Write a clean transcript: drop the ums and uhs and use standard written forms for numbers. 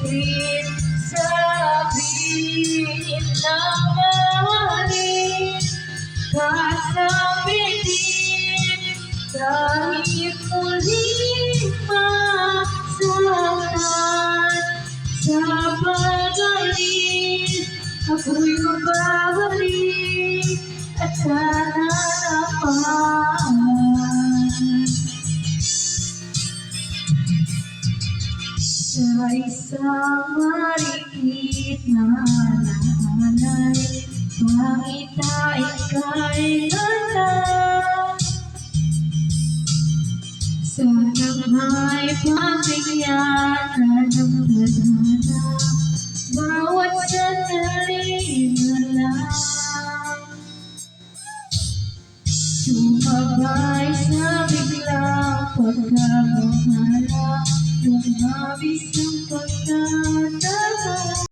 bituin sabihin na mahalin. Kasabi din kahit muling masaktan. Sa pagalit ako'y mababalik at sana naman sa isang maliit na alalay. Pangit ay kailangan, sana may pabigyan ng tadhana. Bawat sandali na lang sumabay sa biglang pagkabahala, lumabis ang pagtataka.